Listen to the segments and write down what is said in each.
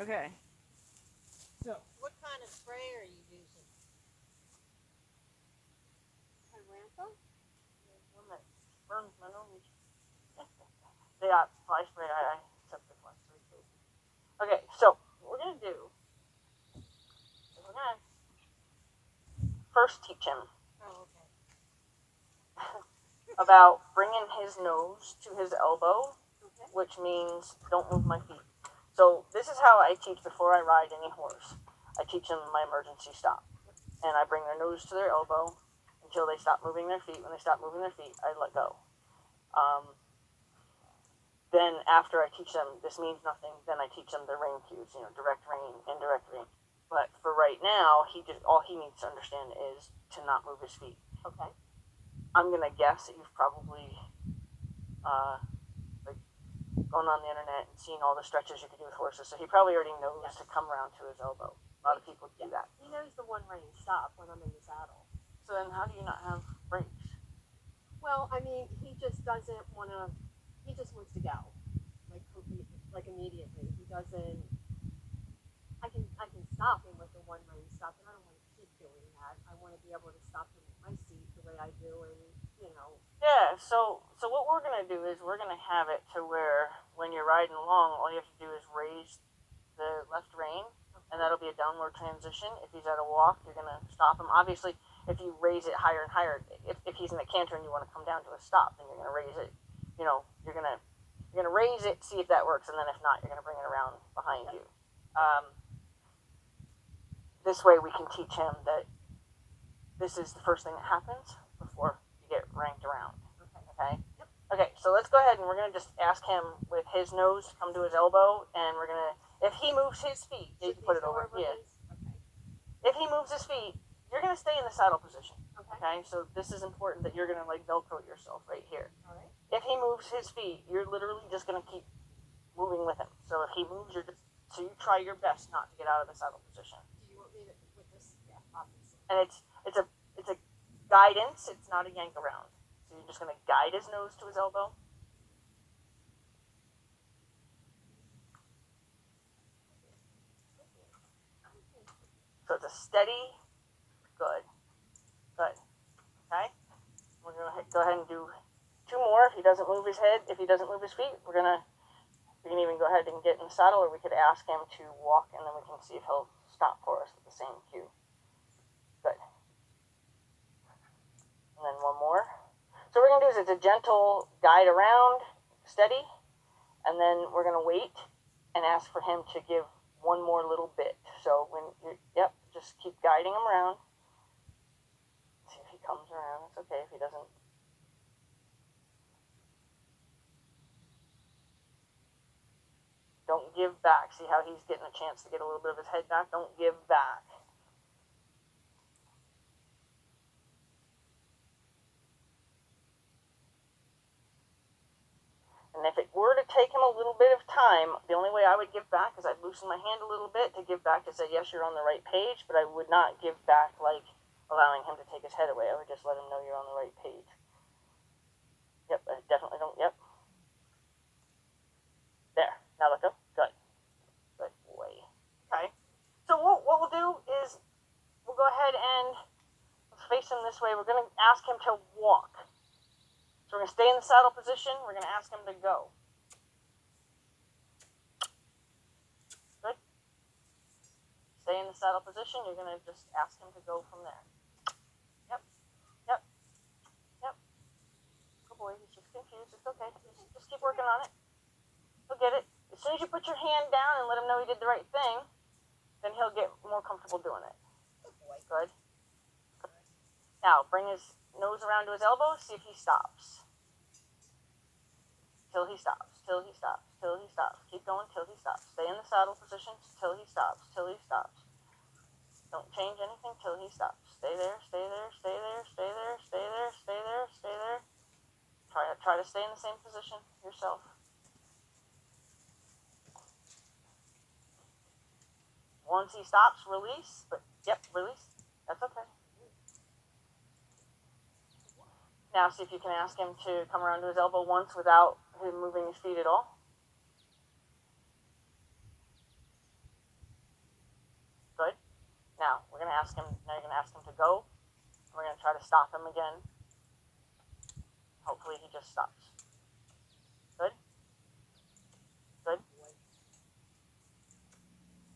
Okay. So. What kind of spray are you using? Pyranthal? One that burns my nose. Yeah, fly spray. I accept the fly spray too. Okay, so what we're gonna do is we're gonna first teach him. Oh, okay. About bringing his nose to his elbow, Okay. which means don't move my feet. So this is how I teach before I ride any horse. I teach them my emergency stop, and I bring their nose to their elbow until they stop moving their feet. When they stop moving their feet, I let go. Then after I teach them this means nothing, then I teach them the rein cues, direct rein, indirect rein. But for right now, all he needs to understand is to not move his feet. Okay. I'm gonna guess that you've probably gone on the internet and seen all the stretches you can do with horses, so he probably already knows to come around to his elbow. A lot of people do that. He knows the one rein stop when I'm in the saddle. So then how do you not have brakes? Well, I mean, he just doesn't want to, he just wants to go. Like immediately. He doesn't, I can stop him with the one rein stop, and I don't want to keep doing that. I want to be able to stop him with my seat the way I do, and, Yeah, so what we're going to do is we're going to have it to where when you're riding along, all you have to do is raise the left rein, and that'll be a downward transition. If he's at a walk, you're going to stop him. Obviously, if you raise it higher and higher, if he's in a canter and you want to come down to a stop, then you're going to raise it. You're going to raise it, see if that works, and then if not, you're going to bring it around behind you. This way we can teach him that this is the first thing that happens before you get ranked around. Okay? Yep. Okay, so let's go ahead and we're going to just ask him with his nose to come to his elbow, and we're going to, if he moves his feet, you can put it over. Yeah. Okay. If he moves his feet, you're going to stay in the saddle position. Okay. Okay, so this is important that you're going to like Velcro yourself right here. All right. If he moves his feet, you're literally just going to keep moving with him. So if he moves, so you try your best not to get out of the saddle position. Do you want me to with this? Yeah, obviously. And it's a guidance. It's not a yank around. So you're just going to guide his nose to his elbow. So it's a steady, good. Okay? We're going to go ahead and do 2 more. If he doesn't move his head, if he doesn't move his feet, we can even go ahead and get in the saddle, or we could ask him to walk, and then we can see if he'll stop for us with the same cue. Good. And then 1 more. So what we're going to do is it's a gentle guide around, steady, and then we're going to wait and ask for him to give 1 more little bit. So just keep guiding him around. See if he comes around. It's okay if he doesn't. Don't give back. See how he's getting a chance to get a little bit of his head back? Don't give back. And if it were to take him a little bit of time, the only way I would give back is I'd loosen my hand a little bit to give back to say, yes, you're on the right page, but I would not give back like allowing him to take his head away. I would just let him know you're on the right page. Yep, I definitely don't. Yep. There. Now let go. Good. Good boy. Okay. So what we'll do is we'll go ahead and let's face him this way. We're going to ask him to walk. So we're going to stay in the saddle position. We're going to ask him to go. Good. Stay in the saddle position. You're going to just ask him to go from there. Yep. Good boy. He's just confused. It's okay. Just keep working on it. He'll get it. As soon as you put your hand down and let him know he did the right thing, then he'll get more comfortable doing it. Good boy. Good. Now, bring his nose around to his elbow. See if he stops. Till he stops. Till he stops. Till he stops. Keep going till he stops. Stay in the saddle position till he stops. Till he stops. Don't change anything till he stops. Stay there. Stay there. Stay there. Stay there. Stay there. Stay there. Stay there. Try to stay in the same position yourself. Once he stops, release. But release. That's okay. Now see if you can ask him to come around to his elbow once without him moving his feet at all. Now we're going to ask him. Now you're going to ask him to go. And we're going to try to stop him again. Hopefully he just stops. Good. Good.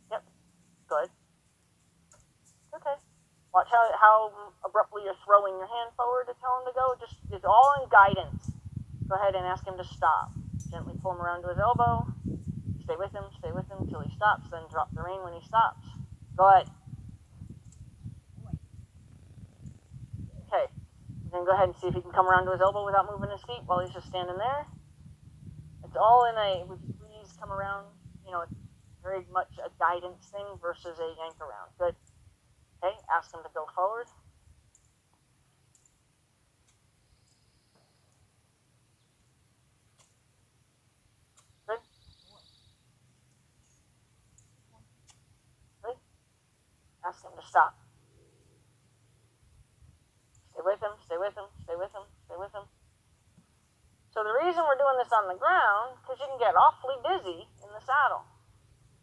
Yep. Good. Okay. Watch how abruptly you're throwing your hand forward to tell him to go. Just it's all in guidance. Go ahead and ask him to stop. Gently pull him around to his elbow. Stay with him till he stops. Then drop the rein when he stops. Good. Okay. Then go ahead and see if he can come around to his elbow without moving his feet while he's just standing there. It's all in a, would you please come around? You know, it's very much a guidance thing versus a yank around. Good. Okay, ask him to go forward. Good. Good. Ask him to stop. Stay with him, stay with him, stay with him, stay with him. So the reason we're doing this on the ground, because you can get awfully dizzy in the saddle,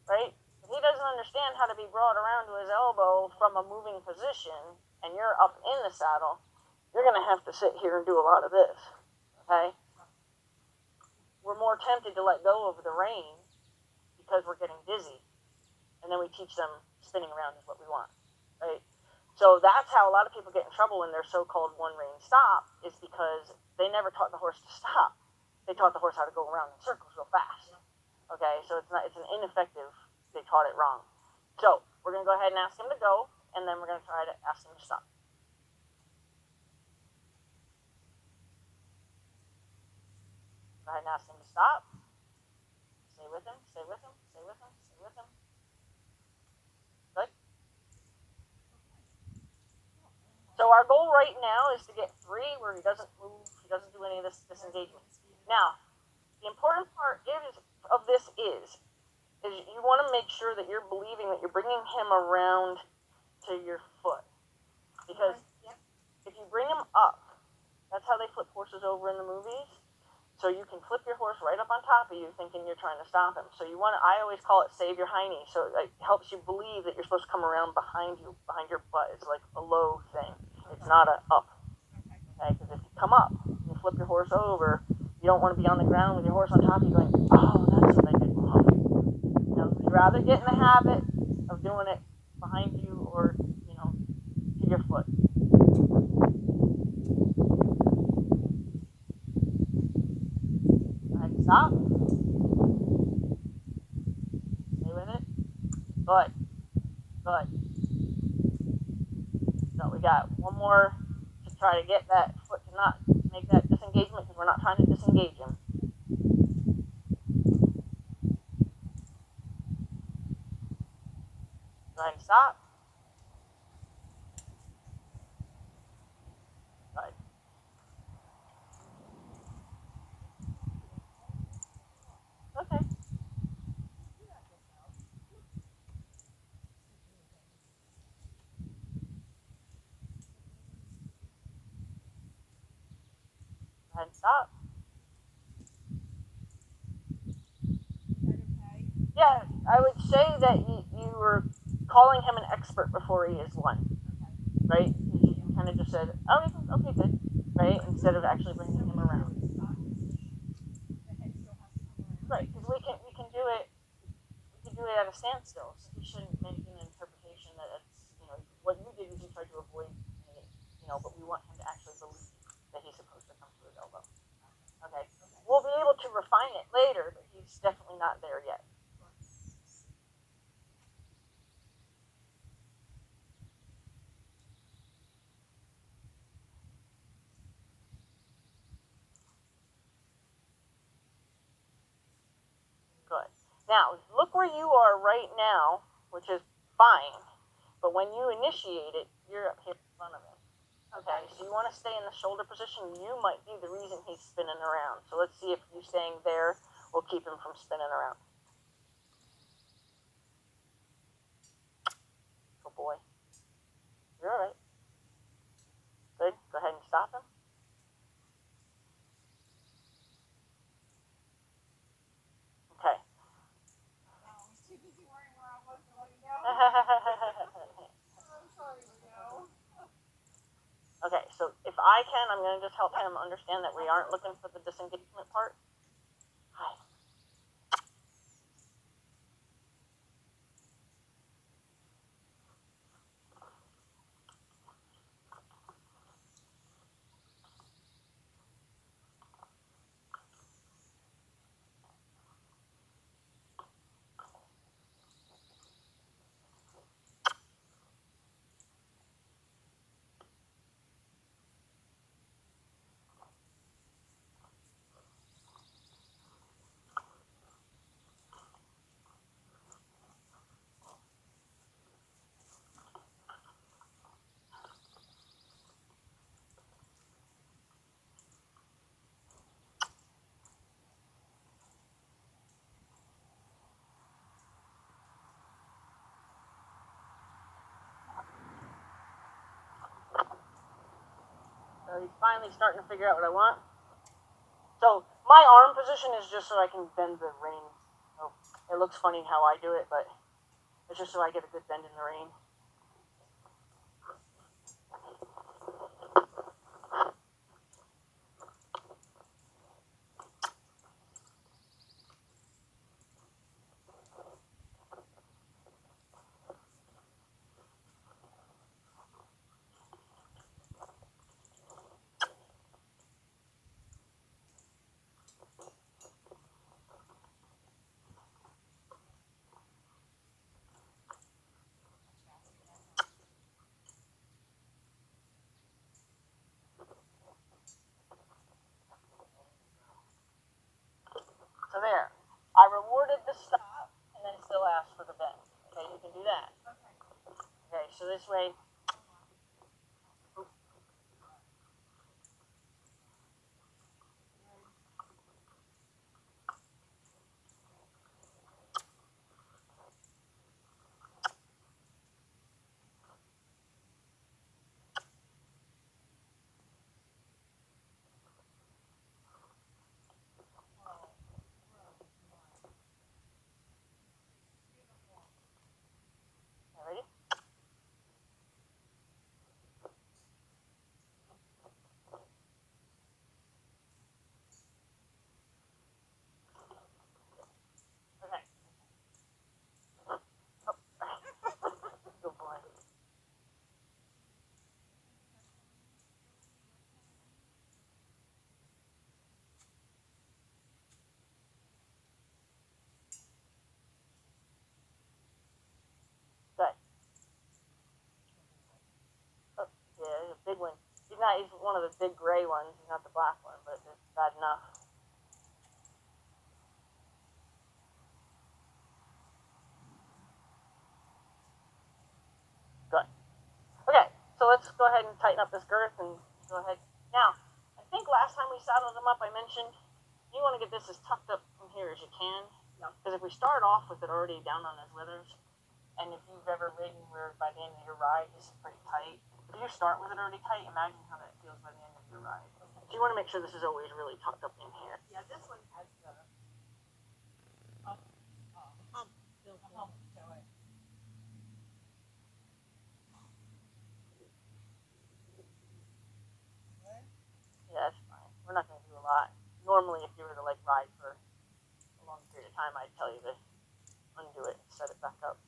right? If he doesn't understand how to be brought around to his elbow from a moving position, and you're up in the saddle, you're going to have to sit here and do a lot of this, okay? We're more tempted to let go of the rein because we're getting dizzy, and then we teach them spinning around is what we want, right? So that's how a lot of people get in trouble when they're so-called one-rein stop, is because they never taught the horse to stop. They taught the horse how to go around in circles real fast. Okay, so it's an ineffective, they taught it wrong. So we're going to go ahead and ask him to go, and then we're going to try to ask him to stop. Go ahead and ask him to stop. Stay with him, stay with him, stay with him, stay with him. Good. So our goal right now is to get 3 where he doesn't move, he doesn't do any of this disengagement. Now, the important part of this is you want to make sure that you're believing that you're bringing him around to your foot. Because if you bring him up, that's how they flip horses over in the movies. So you can flip your horse right up on top of you thinking you're trying to stop him. So you want to, I always call it save your hiney. So it helps you believe that you're supposed to come around behind you, behind your butt. It's like a low thing. It's not a up. Okay, because if you come up and you flip your horse over, you don't want to be on the ground with your horse on top of you going, oh, that's what I did wrong. You know, you'd rather get in the habit of doing it behind you or, you know, to your foot. Go ahead and stop. Stay with it. Good. Good. So we got one more to try to get that foot to not make that disengagement because we're not trying to disengage him. Go ahead and stop. Good. Okay. Go ahead and stop. Yeah, I would say that you were calling him an expert before he is one, right? You kind of just said, oh, okay, good, right? Instead of actually bringing him around. Right, because we can do it at a standstill. So we shouldn't make an interpretation that it's, you know, what you did was you tried to avoid it, you know, but we want him to actually believe that he's supposed to come to his elbow. Okay, we'll be able to refine it later, but he's definitely not there yet. Good. Now, look where you are right now, which is fine. But when you initiate it, you're up here in front of him. Okay, so you want to stay in the shoulder position. You might be the reason he's spinning around. So let's see if you staying there will keep him from spinning around. Good boy. You're all right. Good. Go ahead and stop him. Okay. I can, I'm going to just help him understand that we aren't looking for the disengagement part. Hi. So he's finally starting to figure out what I want. So my arm position is just so I can bend the rein. So it looks funny how I do it, but it's just so I get a good bend in the rein. So there. I rewarded the stop and then still asked for the bend. Okay, you can do that. Okay, so this way. Ready? Okay. Oh. Good boy. Good. Oh, yeah, he's a big one. He's one of the big gray ones. He's not the black one, but it's bad enough. Good. Okay, so let's go ahead and tighten up this girth and go ahead. Now, I think last time we saddled him up, I mentioned you want to get this as tucked up from here as you can. Because if we start off with it already down on his withers, and if you've ever ridden where by the end of your ride this is pretty tight, if you start with it already tight, imagine how that feels by the end of your ride. So you want to make sure this is always really tucked up in here. Yeah, this one has the hump built to it. Yeah, that's fine. We're not going to do a lot. Normally, if you were to like ride for a long period of time, I'd tell you to undo it and set it back up.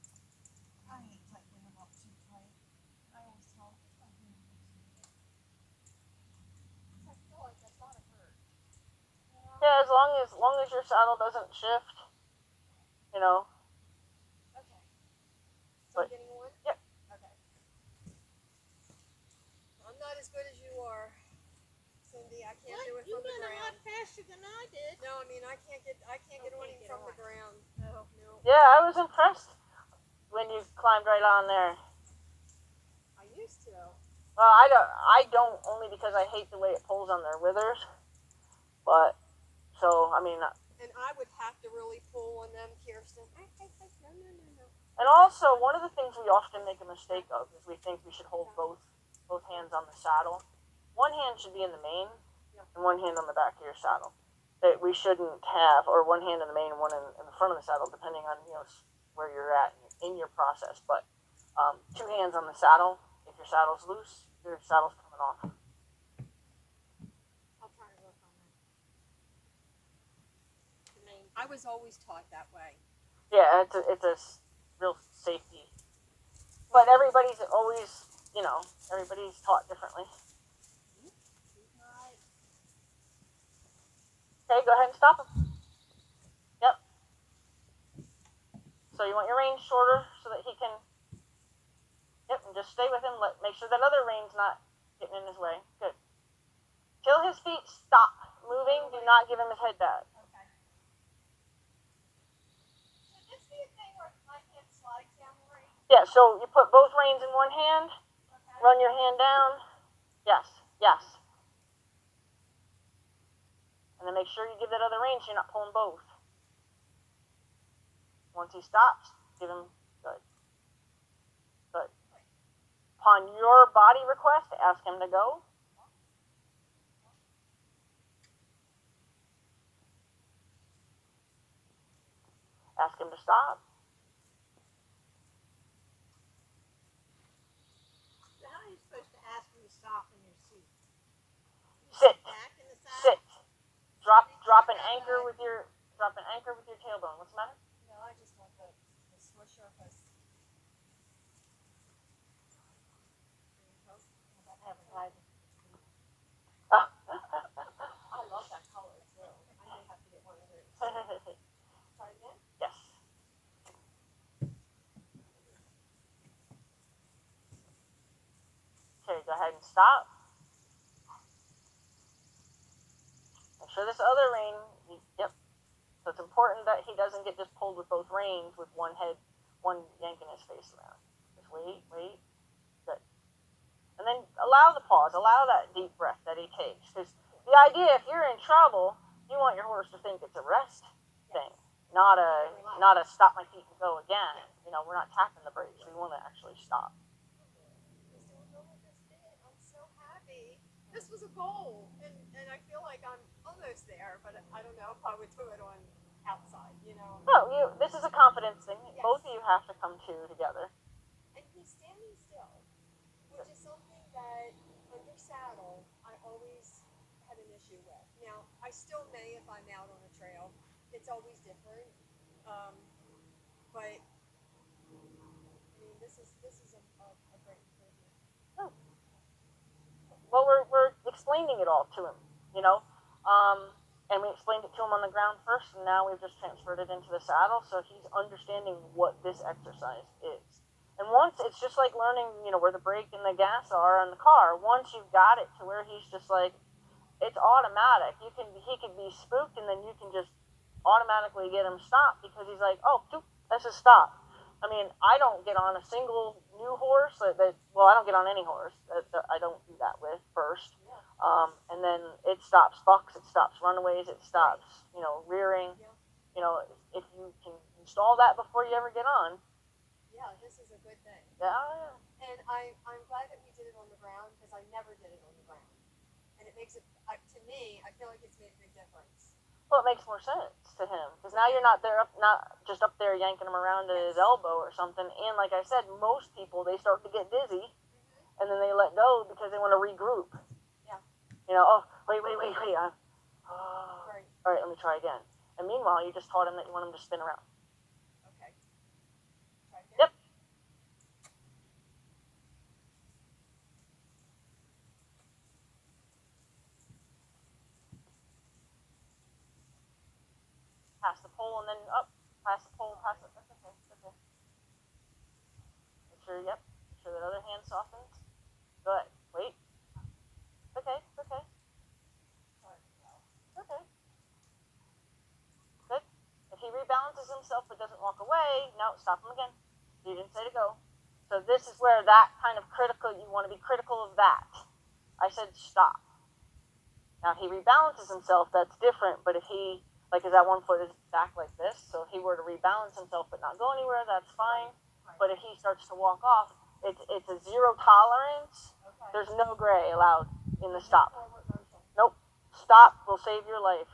I ain't tightening them up too tight. I always tell them it's not doing I feel like that's not a hurt. Yeah, as long as your saddle doesn't shift, you know. Okay. So But, I'm getting one? yep. Okay. I'm not as good as you are, Cindy. I can't do it from the ground. You ran a lot faster than I did. No, I mean I can't get on him from the ground. No. Yeah, I was impressed when you climbed right on there. I used to. Well, I don't only because I hate the way it pulls on their withers. But so I mean. And I would have to really pull on them, Kirsten. No. And also, one of the things we often make a mistake of is we think we should hold both hands on the saddle. One hand should be in the mane, and one hand on the back of your saddle. That we shouldn't have, or one hand in the mane and one in the front of the saddle, depending on where you're at in your process. But 2 hands on the saddle. If your saddle's loose, your saddle's coming off. I was always taught that way. Yeah, it's a real safety. But everybody's always, everybody's taught differently. Okay, go ahead and stop him. Yep. So you want your range shorter so that he can. Yep, and just stay with him. Make sure that other reign's not getting in his way. Good. Till his feet stop moving, do not give him his head back. Okay. Should this be a thing where my hand slides down the rein? Yeah, so you put both reins in one hand, Okay. run your hand down. Yes, yes. And then make sure you give that other rein so you're not pulling both. Once he stops, give him good. Good. Upon your body request, ask him to go. Ask him to stop. So how are you supposed to ask him to stop in your seat? Sit. Back in the saddle? Sit. Drop an anchor with your tailbone. What's the matter? No, I just want the swisher because I love that color too. I may have to get one of those. Try again? Yes. Okay, go ahead and stop. Make sure this other rein, yep. So it's important that he doesn't get just pulled with both reins with one yanking his face around. Just wait. Good. And then allow the pause, allow that deep breath that he takes. Because the idea, if you're in trouble, you want your horse to think it's a rest thing, not a stop my feet and go again. We're not tapping the brakes. We want to actually stop. I'm so happy. This was a goal, and I feel like I'm almost there, but I don't know if I would do it on outside, No, this is a confidence thing. Yes. Both of you have to come to together. And he's standing still, which is something that under saddle I always had an issue with. Now I still may if I'm out on a trail. It's always different, but I mean this is a great improvement. Oh. Well, we're explaining it all to him, and we explained it to him on the ground first, and now we've just transferred it into the saddle, so he's understanding what this exercise is. And once, it's just like learning, where the brake and the gas are on the car. Once you've got it to where he's just like, it's automatic. He can be spooked, and then you can just automatically get him stopped because he's like, oh, that's a stop. I mean, I don't get on a single new horse I don't get on any horse that I don't do that with first. And then it stops bucks, it stops runaways, it stops, rearing. If you can install that before you ever get on. Yeah, this is a good thing. Yeah. And I'm glad that we did it on the ground because I never did it on the ground. And it makes it, to me, I feel like it's made a big difference. Well, it makes more sense to him because now you're not just up there yanking him around at his elbow or something. And like I said, most people, they start to get dizzy, and then they let go because they want to regroup. Yeah. Wait. Right. All right, let me try again. And meanwhile, you just taught him that you want him to spin around. Okay. Try again? Yep. Pass the pole and then up. Pass the pole, pass it. That's okay. Make sure that other hand softens. Good. Wait. Okay. Okay. Good. If he rebalances himself but doesn't walk away, no, stop him again. You didn't say to go. So this is where that kind of you want to be critical of that. I said stop. Now if he rebalances himself, that's different, but if he, is that one foot is back like this, so if he were to rebalance himself but not go anywhere, that's fine. But if he starts to walk off, it's a zero tolerance. Okay. There's no gray allowed in the stop. Forward motion. Nope. Stop will save your life.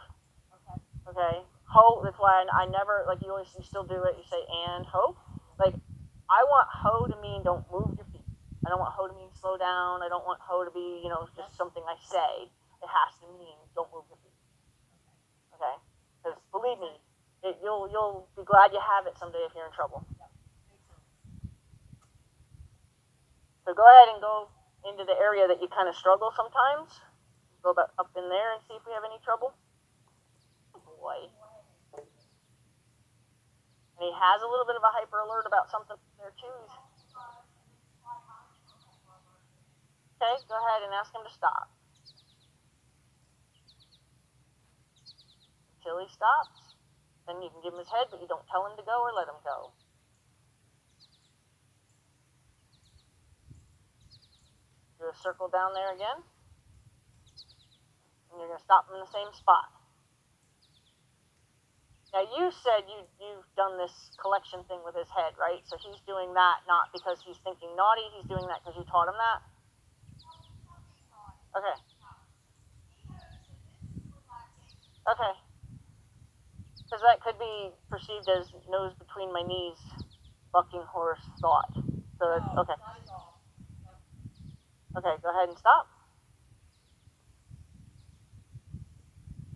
Okay. Okay? Ho, that's why I never, you still do it, you say and ho. I want ho to mean don't move your feet. I don't want ho to mean slow down. I don't want ho to be, just something I say. It has to mean don't move your feet. Okay? Because believe me, You'll be glad you have it someday if you're in trouble. So go ahead and go into the area that you kind of struggle sometimes. Go up in there and see if we have any trouble. Oh boy. And he has a little bit of a hyper alert about something there too. Okay, go ahead and ask him to stop. Until he stops, then you can give him his head, but you don't tell him to go or let him go. Do a circle down there again. And you're going to stop him in the same spot. Now you said you've done this collection thing with his head, right? So he's doing that not because he's thinking naughty, he's doing that because you taught him that? Okay. Okay. Because that could be perceived as nose between my knees, bucking horse thought. So that's, okay. Okay, go ahead and stop.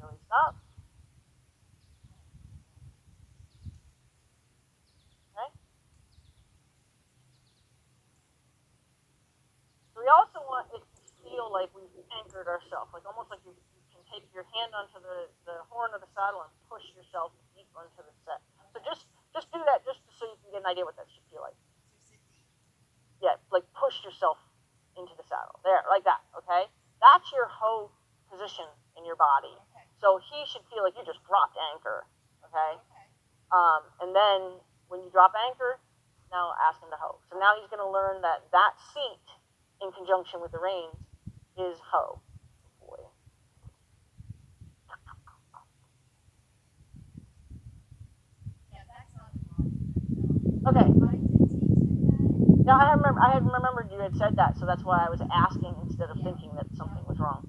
Really stop. Okay. So we also want it to feel like we've anchored ourselves, like almost like you can take your hand onto the horn of the saddle and push yourself deep onto the set. So just do that just so you can get an idea what that should feel like. Yeah, like push yourself into the saddle. There, like that, okay? That's your hoe position in your body. Okay. So he should feel like you just dropped anchor, okay? And then when you drop anchor, now ask him to hoe. So now he's going to learn that seat in conjunction with the reins is hoe. Boy. Yeah, that's not a Okay. I did teach him that. Now I had remembered you had said that, so that's why I was asking instead of thinking that something was wrong.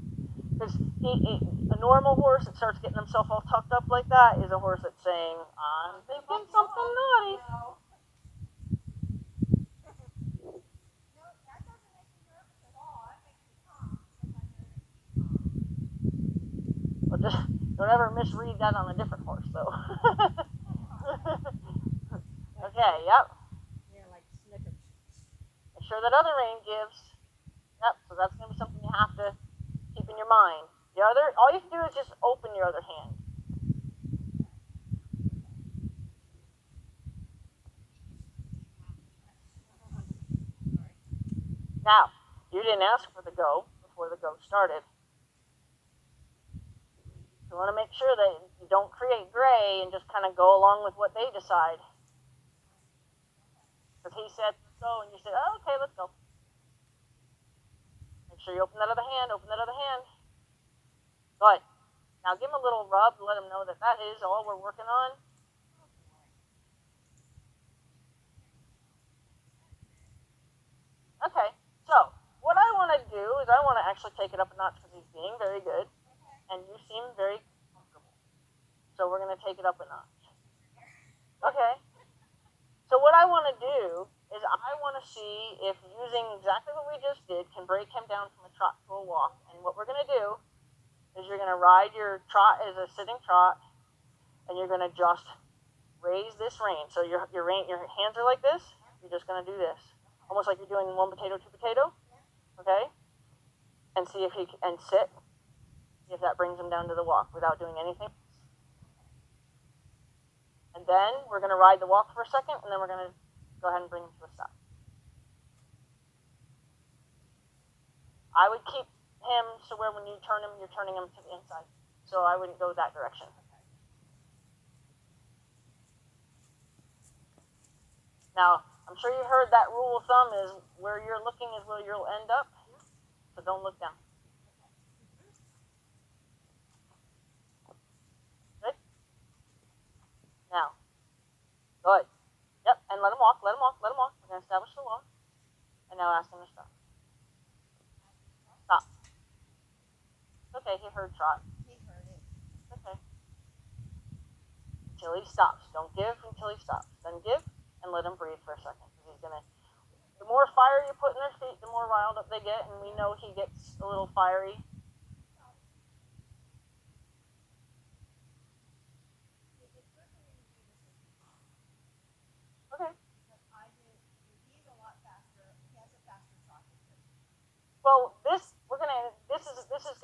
Because a normal horse that starts getting himself all tucked up like that is a horse that's saying, I'm thinking something naughty. No, that doesn't make me nervous at all. That makes me calm because I know that Well, just don't ever misread that on a different horse, though. Okay, yep. Yeah, like Snickers. Make sure that other rein gives. Yep, so that's going to be something you have to keep in your mind. All you have to do is just open your other hand. Now, you didn't ask for the go before the go started. You want to make sure that you don't create gray and just kind of go along with what they decide. Because he said, let's go, and you said, oh, okay, let's go. Make sure you open that other hand, Good. Now give him a little rub to let him know that is all we're working on. Okay, so what I want to do is I want to actually take it up a notch because he's being very good, and you seem very comfortable. So we're going to take it up a notch. Okay. So what I want to do is I want to see if using exactly what we just did can break him down from a trot to a walk. And what we're going to do is you're going to ride your trot as a sitting trot, and you're going to just raise this rein. So your hands are like this. You're just going to do this, almost like you're doing one potato, two potato. Okay. And see if sit. See if that brings him down to the walk without doing anything. And then we're going to ride the walk for a second, and then we're going to go ahead and bring him to a stop. I would keep him so where when you turn him, you're turning him to the inside. So I wouldn't go that direction. Now, I'm sure you heard that rule of thumb is where you're looking is where you'll end up. So don't look down. Good? Now, good. Yep, and let him walk. We're going to establish the walk. And now ask him to stop. Stop. Okay, he heard trot. He heard it. Okay. Until he stops. Don't give until he stops. Then give and let him breathe for a second. Because he's going to, the more fire you put in their feet, the more riled up they get. And we know he gets a little fiery.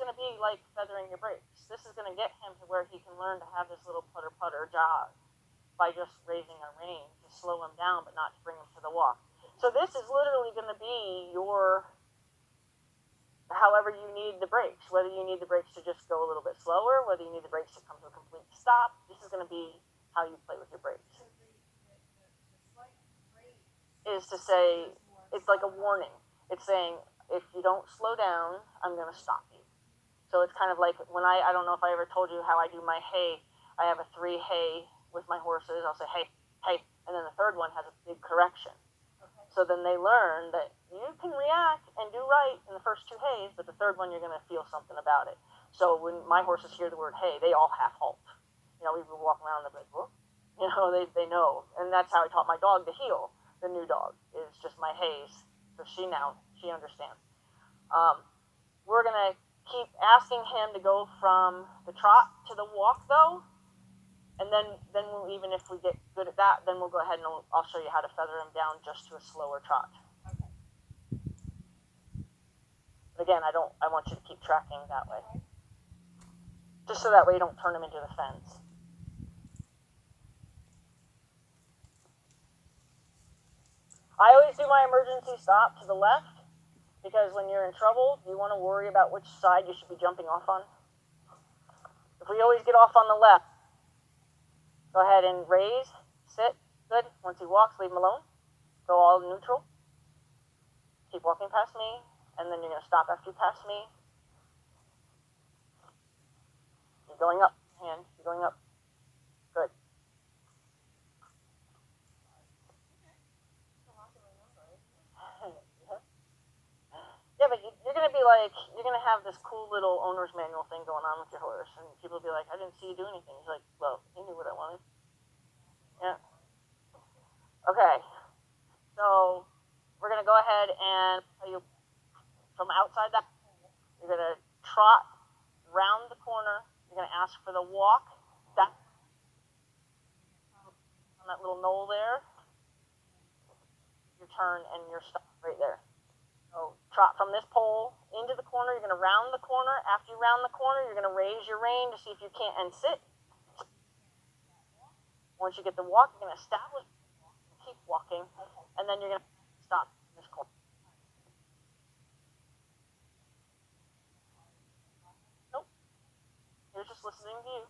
going to be like feathering your brakes. This is going to get him to where he can learn to have this little putter jog by just raising a rein to slow him down, but not to bring him to the walk. So this is literally going to be your, however you need the brakes, whether you need the brakes to just go a little bit slower, whether you need the brakes to come to a complete stop. This is going to be how you play with your brakes. So the slight rate Is to say, it's like a warning. It's saying, if you don't slow down, I'm going to stop you. So it's kind of like when I don't know if I ever told you how I do my hay. I have a 3 hay with my horses. I'll say, hey, hey, and then the third one has a big correction. Okay. So then they learn that you can react and do right in the first 2 hays, but the third one you're going to feel something about it. So when my horses hear the word hay, they all half halt. You know, we would walk around and they're like, whoa. You know, they know. And that's how I taught my dog to heel. The new dog is just my hays. So she understands. We're going to keep asking him to go from the trot to the walk, though. And then we'll, even if we get good at that, then we'll go ahead and I'll show you how to feather him down just to a slower trot. Okay. But again, I want you to keep tracking that way. Just so that way you don't turn him into the fence. I always do my emergency stop to the left, because when you're in trouble, you want to worry about which side you should be jumping off on. If we always get off on the left, go ahead and raise, sit, good. Once he walks, leave him alone. Go all neutral. Keep walking past me, and then you're going to stop after you pass me. You're going up, hand, you're going up. Good. Yeah, but you're going to be like, you're going to have this cool little owner's manual thing going on with your horse, and people will be like, I didn't see you do anything. He's like, well, he knew what I wanted. Yeah. Okay. So we're going to go ahead and you from outside that, you're going to trot round the corner. You're going to ask for the walk. That on that little knoll there. Your turn and your stop right there. So trot from this pole into the corner. You're going to round the corner. After you round the corner, you're going to raise your rein to see if you can't, and sit. Once you get the walk, you're going to establish, keep walking, and then you're going to stop in this corner. Nope. You're just listening to you.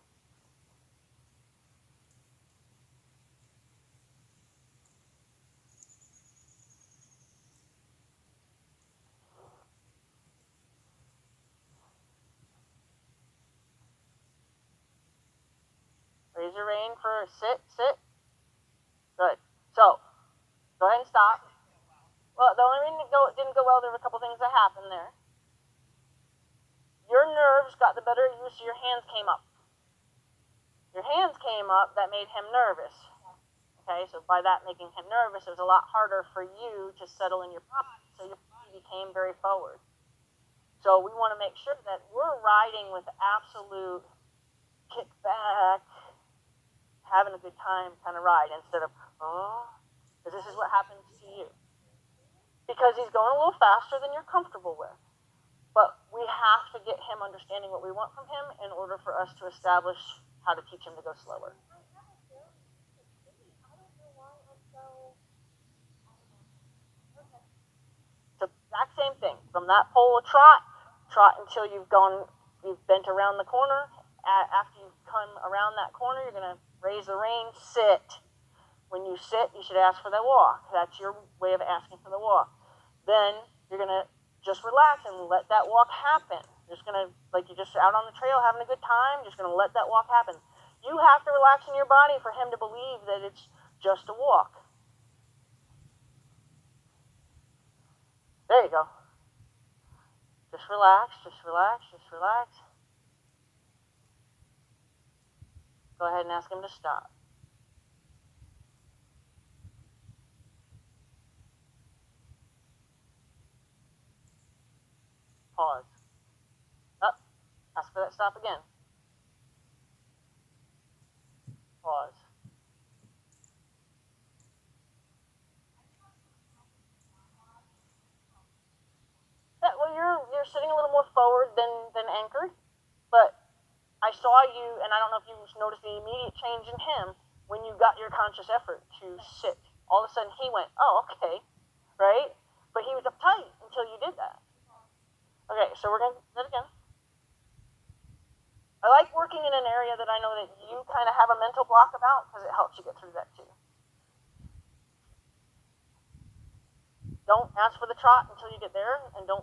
Raise your rein for sit, sit. Good. So, go ahead and stop. Well, the only reason it didn't go well, there were a couple things that happened there. Your nerves got the better of you, so your hands came up. Your hands came up, that made him nervous. Okay, so by that making him nervous, it was a lot harder for you to settle in your body, so your body became very forward. So we want to make sure that we're riding with absolute kick back, having a good time kind of ride, instead of, oh, because this is what happens to you. Because he's going a little faster than you're comfortable with. But we have to get him understanding what we want from him in order for us to establish how to teach him to go slower. So exact same thing. From that pole trot until you've bent around the corner. After you've come around that corner, you're going to raise the rein, sit. When you sit, you should ask for the walk. That's your way of asking for the walk. Then you're going to just relax and let that walk happen. You're just going to, like you're just out on the trail having a good time, just going to let that walk happen. You have to relax in your body for him to believe that it's just a walk. There you go. Just relax, just relax, just relax. Go ahead and ask him to stop. Pause. Up. Ask for that stop again. Pause. Well, you're sitting a little more forward than anchored, but I saw you, and I don't know if you noticed the immediate change in him when you got your conscious effort to sit. All of a sudden he went, oh, okay, right? But he was uptight until you did that. Okay, so we're going to do that again. I like working in an area that I know that you kind of have a mental block about because it helps you get through that too. Don't ask for the trot until you get there, and don't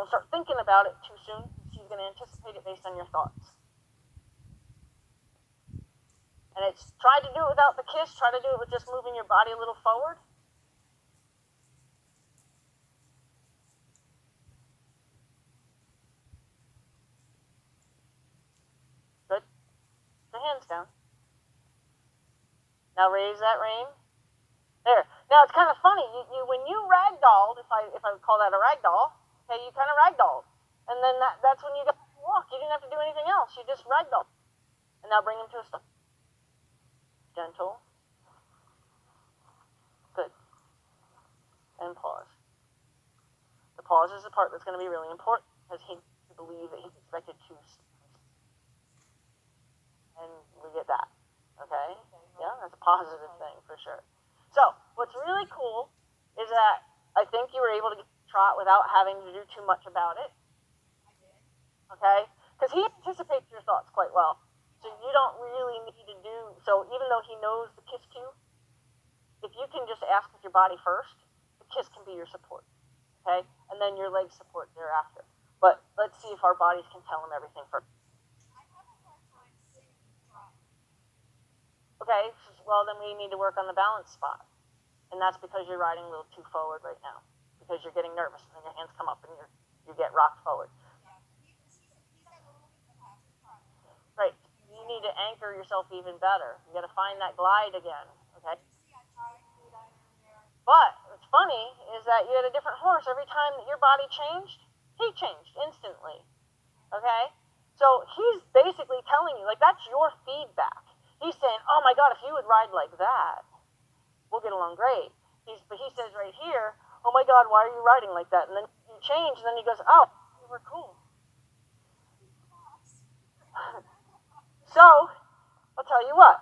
start thinking about it too soon. He's going to anticipate it based on your thoughts. And it's try to do it without the kiss, try to do it with just moving your body a little forward. Good. The hands down. Now raise that rein. There. Now it's kind of funny. You when you ragdolled, if I would call that a ragdoll, okay, you kind of ragdolled, and then that's when you got to walk. You didn't have to do anything else. You just ragdolled. And now bring him to a stop. Gentle. Good. And pause. The pause is the part that's going to be really important because he believe that he's expected to. And we get that. Okay? Yeah, that's a positive thing for sure. So, what's really cool is that I think you were able to get the trot without having to do too much about it. I did. Okay? Because he anticipates your thoughts quite well. So you don't really need to do, so even though he knows the kiss cue, if you can just ask with your body first, the kiss can be your support. Okay? And then your leg support thereafter. But let's see if our bodies can tell him everything first. I have a hard time sitting trot. Okay, well then we need to work on the balance spot. And that's because you're riding a little too forward right now. Because you're getting nervous and then your hands come up and you get rocked forward. Yeah. He's got a little bit of a passive trot. Right. You need to anchor yourself even better. You gotta find that glide again. Okay? See, I tried to do that earlier. But what's funny is that you had a different horse every time that your body changed, he changed instantly. Okay? So he's basically telling you, like, that's your feedback. He's saying, oh my God, if you would ride like that, we'll get along great. But he says right here, oh my God, why are you riding like that? And then you change, and then he goes, oh, we're cool. So, I'll tell you what.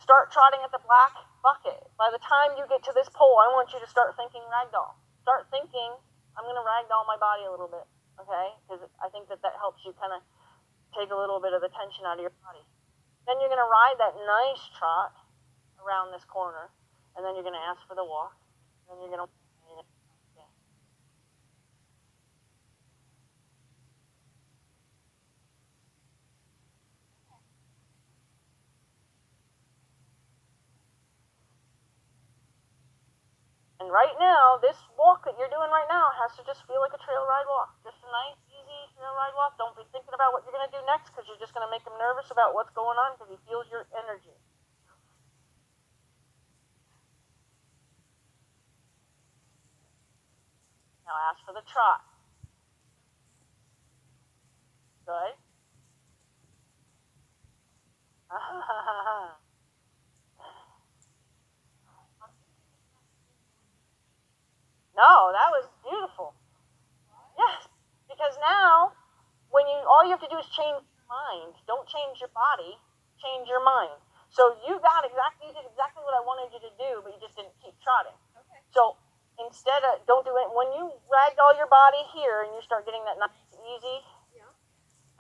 Start trotting at the black bucket. By the time you get to this pole, I want you to start thinking ragdoll. Start thinking, I'm going to ragdoll my body a little bit, okay? Because I think that helps you kind of take a little bit of the tension out of your body. Then you're going to ride that nice trot around this corner, and then you're going to ask for the walk. Then you're going to... Yeah. And right now, this walk that you're doing right now has to just feel like a trail ride walk. Just a nice, easy trail ride walk. Don't be thinking about what you're going to do next because you're just going to make him nervous about what's going on because he feels your energy. Now ask for the trot. Good. No, that was beautiful. Yes, because now, all you have to do is change your mind. Don't change your body, change your mind. So you did exactly what I wanted you to do, but you just didn't keep trotting. Okay. So instead of, don't do it, when you ragdoll your body here and you start getting that nice, easy, Yeah.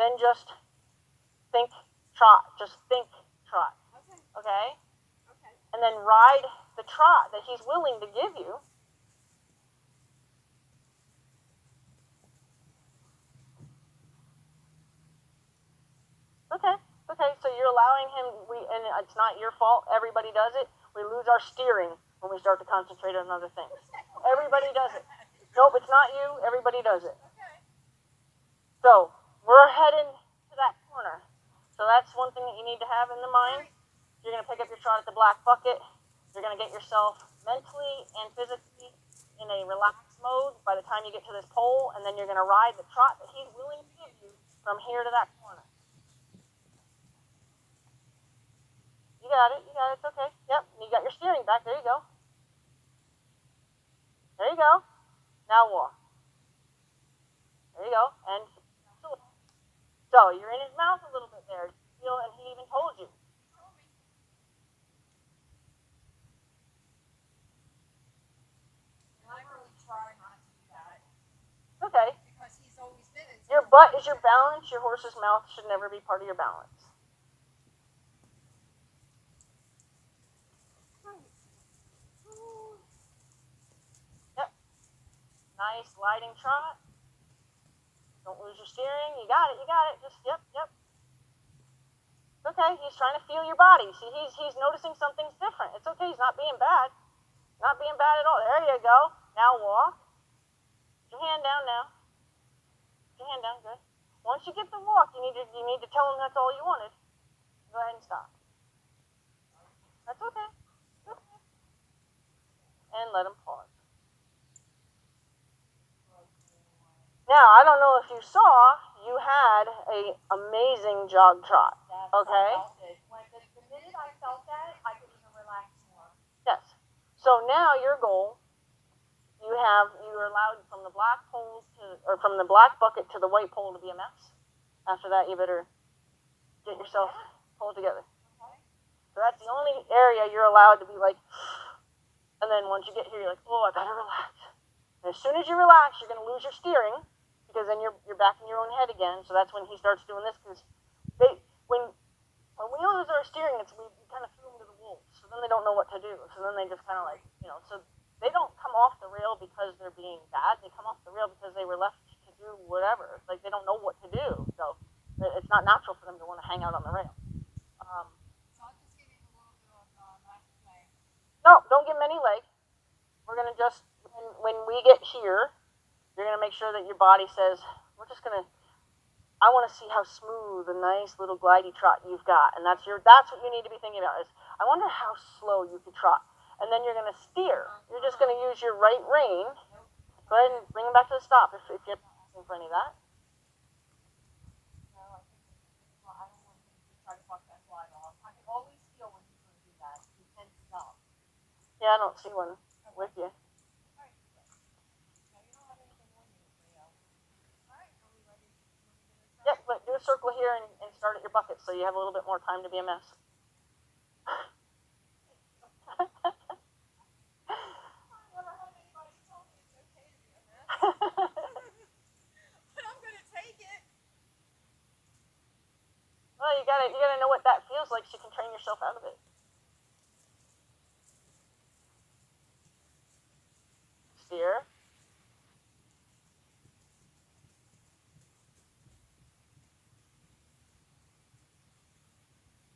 then just think trot. Just think trot. Okay. Okay? Okay. And then ride the trot that he's willing to give you. Okay, so you're allowing him, and it's not your fault, everybody does it. We lose our steering when we start to concentrate on other things. Everybody does it. Nope, it's not you, everybody does it. Okay. So, we're heading to that corner. So that's one thing that you need to have in the mind. You're going to pick up your trot at the black bucket. You're going to get yourself mentally and physically in a relaxed mode by the time you get to this pole, and then you're going to ride the trot that he's willing to give you from here to that corner. You got it, it's okay. Yep, you got your steering back, there you go. There you go. Now walk. There you go, and go. You're in his mouth a little bit there. You feel, and he even told you. And I really try not to do that Okay. because he's always been in. Your butt is your balance. Your horse's mouth should never be part of your balance. Yep. Nice gliding trot. Don't lose your steering. You got it. You got it. Just yep. It's okay. He's trying to feel your body. See, he's noticing something's different. It's okay. He's not being bad. Not being bad at all. There you go. Now walk. Put your hand down now. Put your hand down. Good. Once you get the walk, you need to tell him that's all you wanted. Go ahead and stop. That's okay. And let him pause. Now, I don't know if you saw, you had a amazing jog trot. Okay? The minute I felt that, I could even relax more. Yes. So now your goal, you're allowed from the black pole from the black bucket to the white pole to be a mess. After that, you better get yourself pulled together. So that's the only area you're allowed to be like, and then once you get here, you're like, oh, I better relax. And as soon as you relax, you're going to lose your steering, because then you're back in your own head again. So that's when he starts doing this, because when we lose our steering, we kind of threw them to the wolves. So then they don't know what to do. So then they just kind of like, so they don't come off the rail because they're being bad. They come off the rail because they were left to do whatever. Like they don't know what to do. So it's not natural for them to want to hang out on the rail. So I'll just give him a little bit of left leg. No, don't give him any leg. We're going to just, when we get here, you're going to make sure that your body says, we're just going to, I want to see how smooth a nice little glidey trot you've got. And that's what you need to be thinking about is, I wonder how slow you could trot. And then you're going to steer. You're just going to use your right rein. Go ahead and bring him back to the stop if you're not asking for any of that. No, I don't want him to try to fuck that slide off. I can always feel when he's going to do that. He tenses up. Yeah, I don't see one with you. Yep, but do a circle here and start at your bucket so you have a little bit more time to be a mess. I never had anybody tell me it's okay to be a mess. But I'm gonna take it. Well, you gotta know what that feels like so you can train yourself out of it. Steer.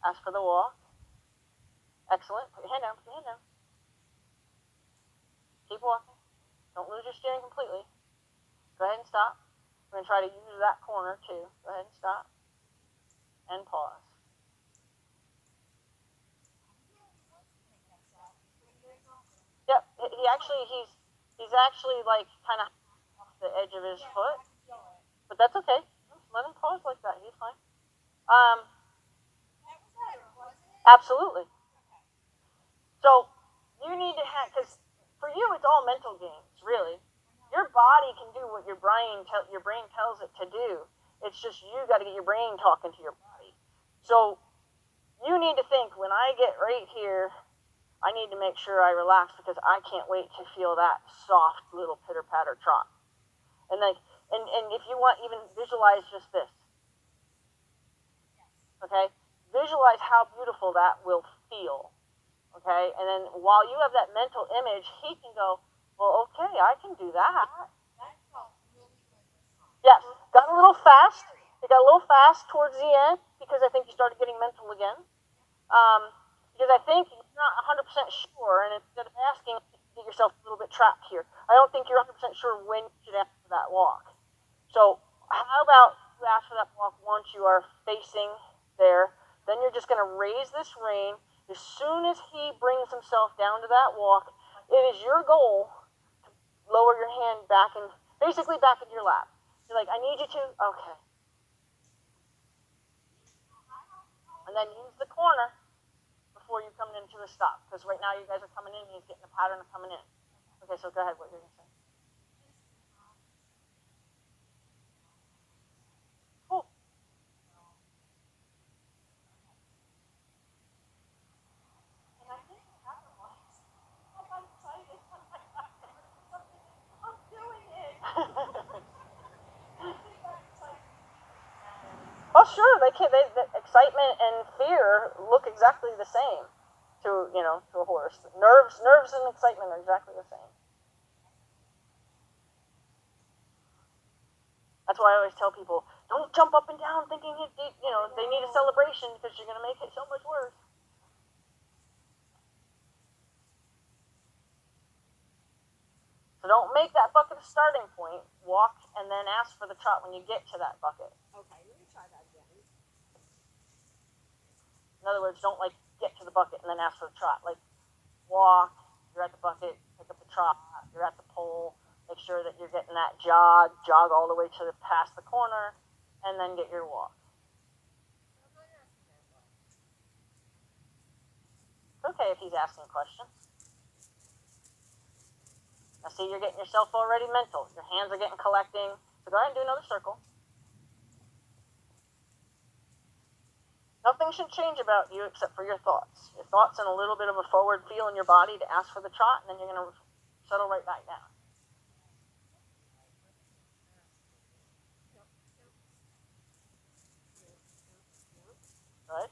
Ask for the walk. Excellent. Put your hand down. Put your hand down. Keep walking. Don't lose your steering completely. Go ahead and stop. We're going to try to use that corner too. Go ahead and stop. And pause. Yep. He's actually like kind of off the edge of his foot. But that's okay. Just let him pause like that. He's fine. Absolutely. So you need to have, because for you it's all mental games, really. Your body can do what your brain tells it to do. It's just you got to get your brain talking to your body. So you need to think, when I get right here, I need to make sure I relax because I can't wait to feel that soft little pitter patter trot. And if you want, even visualize just this. Okay? Visualize how beautiful that will feel. Okay? And then while you have that mental image, he can go, well, okay, I can do that. That felt really good this time. Yes. Got a little fast. It got a little fast towards the end because I think you started getting mental again. Because I think you're not 100% sure, and instead of asking, you get yourself a little bit trapped here. I don't think you're 100% sure when you should ask for that walk. So how about you ask for that walk once you are facing there? Then you're just going to raise this rein. As soon as he brings himself down to that walk, it is your goal to lower your hand back in, basically back in your lap. You're like, I need you to, okay. And then use the corner before you come into a stop. Because right now you guys are coming in and he's getting a pattern of coming in. Okay, so go ahead, what you're going to say. Cool. Oh, sure, they can. The excitement and fear look exactly the same to to a horse. Nerves, and excitement are exactly the same. That's why I always tell people, don't jump up and down thinking they need a celebration because you're gonna make it so much worse. So don't make that bucket a starting point. Walk and then ask for the trot when you get to that bucket. Okay, let me try that again. In other words, don't like get to the bucket and then ask for the trot. Like walk, you're at the bucket, pick up the trot, you're at the pole, make sure that you're getting that jog all the way to past the corner, and then get your walk. It's okay if he's asking questions. Now see, you're getting yourself already mental. Your hands are getting collecting. So go ahead and do another circle. Nothing should change about you except for your thoughts. Your thoughts and a little bit of a forward feel in your body to ask for the trot, and then you're going to settle right back down. Good.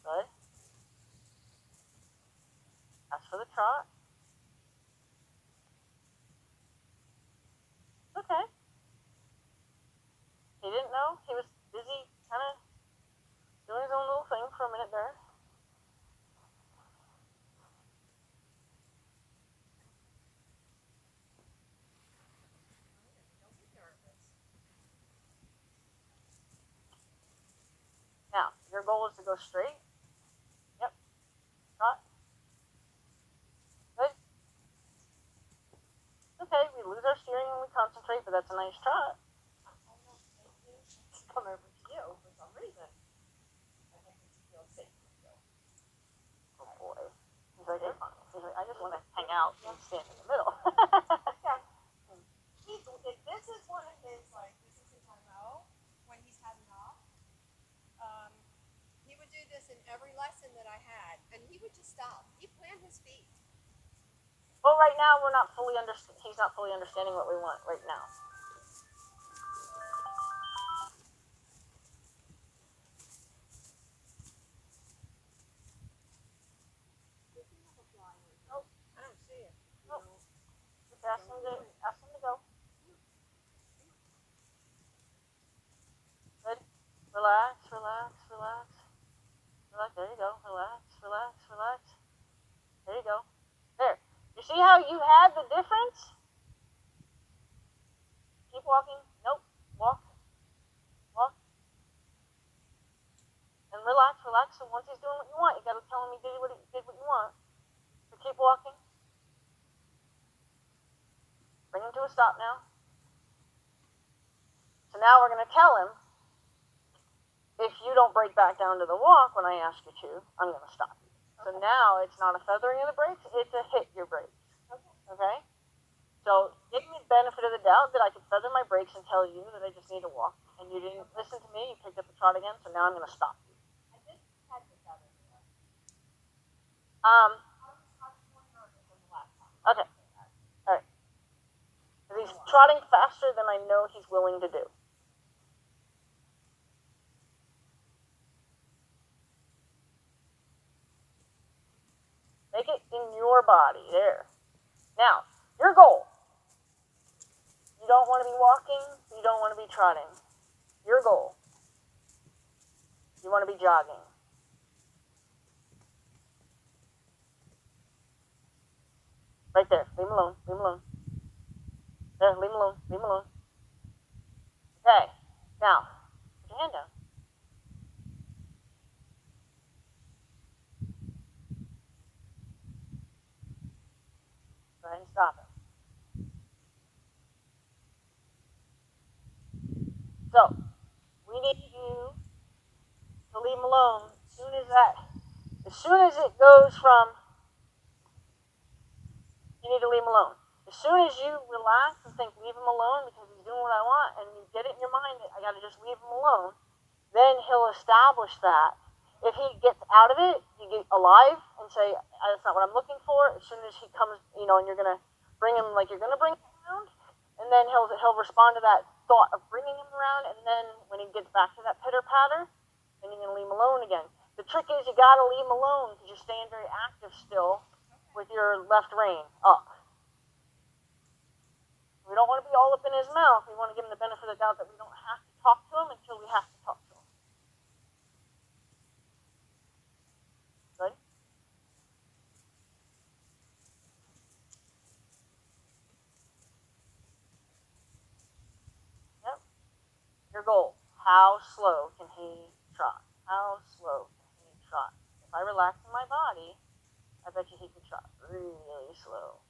Good. Ask for the trot. Okay. He didn't know. He was busy kind of doing his own little thing for a minute there. Now, your goal is to go straight. Yep. Trot. Good. Okay, we lose our steering when we concentrate, but that's a nice trot. Come over to you for some reason. I think he feels safe with you. Oh boy. He's like, I just want to hang out and stand in the middle. Yeah. This is one of his, like, this is his timeout when he's had enough. He would do this in every lesson that I had, and he would just stop. He'd plant his feet. Well, right now he's not fully understanding what we want right now. Nope, I don't see it. Nope. Just ask him to go. Good. Relax, relax, relax. Relax. There you go. Relax, relax, relax. There you go. There. You see how you had the difference? Keep walking. Nope. Walk. Walk. And relax, relax. So once he's doing what you want, you gotta tell him he did what you want. So keep walking. Bring him to a stop now. So now we're gonna tell him, if you don't break back down to the walk when I ask you to, I'm gonna stop you. So now it's not a feathering of the brakes, it's a hit your brakes. Okay? So give me the benefit of the doubt that I could feather my brakes and tell you that I just need to walk. And you didn't listen to me, you picked up the trot again, so now I'm gonna stop you. I did have the feather there. Um, I was more nervous than the last time. okay. Alright. He's trotting faster than I know he's willing to do. Make it in your body. There. Now, your goal. You don't want to be walking. You don't want to be trotting. Your goal. You want to be jogging. Right there. Leave him alone. Leave him alone. There. Leave him alone. Leave him alone. Okay. Now, put your hand down. Go ahead and stop him. So, we need you to leave him alone as soon as it goes from, you need to leave him alone. As soon as you relax and think, leave him alone because he's doing what I want, and you get it in your mind that I gotta just leave him alone, then he'll establish that. If he gets out of it, you get alive and say, that's not what I'm looking for. As soon as he comes, and you're gonna bring him like you're gonna bring him around, and then he'll respond to that thought of bringing him around, and then when he gets back to that pitter patter, then you're gonna leave him alone again. The trick is you gotta leave him alone because you're staying very active still with your left rein up. We don't want to be all up in his mouth. We want to give him the benefit of the doubt that we don't have to talk to him until we have to talk to him. Good? Yep. Your goal. How slow can he trot? How slow can he trot? If I relax in my body, I bet you he could trot really slow.